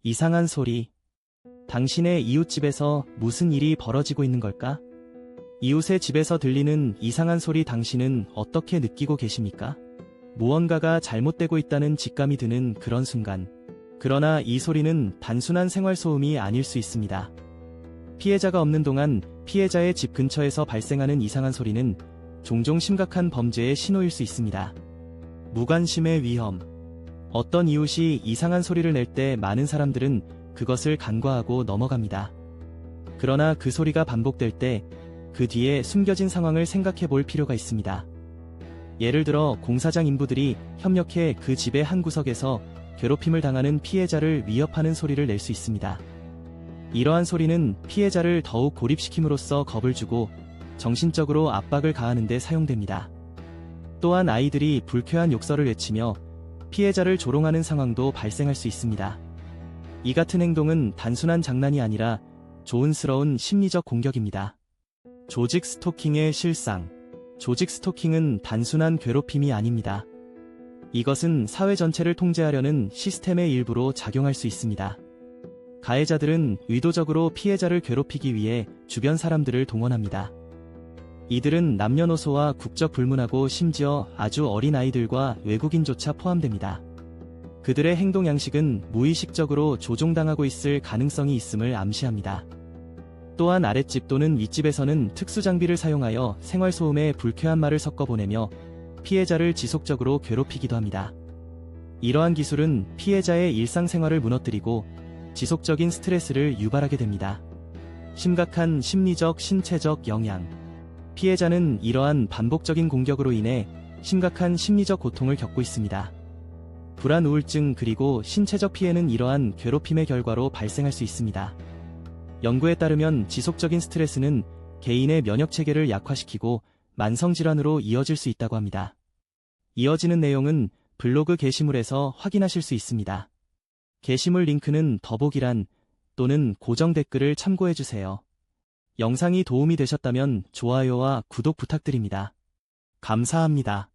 이상한 소리. 당신의 이웃집에서 무슨 일이 벌어지고 있는 걸까? 이웃의 집에서 들리는 이상한 소리 당신은 어떻게 느끼고 계십니까? 무언가가 잘못되고 있다는 직감이 드는 그런 순간. 그러나 이 소리는 단순한 생활소음이 아닐 수 있습니다. 피해자가 없는 동안 피해자의 집 근처에서 발생하는 이상한 소리는 종종 심각한 범죄의 신호일 수 있습니다. 무관심의 위험. 어떤 이웃이 이상한 소리를 낼 때 많은 사람들은 그것을 간과하고 넘어갑니다. 그러나 그 소리가 반복될 때 그 뒤에 숨겨진 상황을 생각해 볼 필요가 있습니다. 예를 들어 공사장 인부들이 협력해 그 집의 한 구석에서 괴롭힘을 당하는 피해자를 위협하는 소리를 낼 수 있습니다. 이러한 소리는 피해자를 더욱 고립시킴으로써 겁을 주고 정신적으로 압박을 가하는 데 사용됩니다. 또한 아이들이 불쾌한 욕설을 외치며 피해자를 조롱하는 상황도 발생할 수 있습니다. 이 같은 행동은 단순한 장난이 아니라 조은스러운 심리적 공격입니다. 조직 스토킹의 실상. 조직 스토킹은 단순한 괴롭힘이 아닙니다. 이것은 사회 전체를 통제하려는 시스템의 일부로 작용할 수 있습니다. 가해자들은 의도적으로 피해자를 괴롭히기 위해 주변 사람들을 동원합니다. 이들은 남녀노소와 국적 불문하고 심지어 아주 어린 아이들과 외국인조차 포함됩니다. 그들의 행동 양식은 무의식적으로 조종당하고 있을 가능성이 있음을 암시합니다. 또한 아랫집 또는 윗집에서는 특수장비를 사용하여 생활소음에 불쾌한 말을 섞어 보내며 피해자를 지속적으로 괴롭히기도 합니다. 이러한 기술은 피해자의 일상생활을 무너뜨리고 지속적인 스트레스를 유발하게 됩니다. 심각한 심리적, 신체적 영향. 피해자는 이러한 반복적인 공격으로 인해 심각한 심리적 고통을 겪고 있습니다. 불안, 우울증 그리고 신체적 피해는 이러한 괴롭힘의 결과로 발생할 수 있습니다. 연구에 따르면 지속적인 스트레스는 개인의 면역체계를 약화시키고 만성질환으로 이어질 수 있다고 합니다. 이어지는 내용은 블로그 게시물에서 확인하실 수 있습니다. 게시물 링크는 더보기란 또는 고정 댓글을 참고해주세요. 영상이 도움이 되셨다면 좋아요와 구독 부탁드립니다. 감사합니다.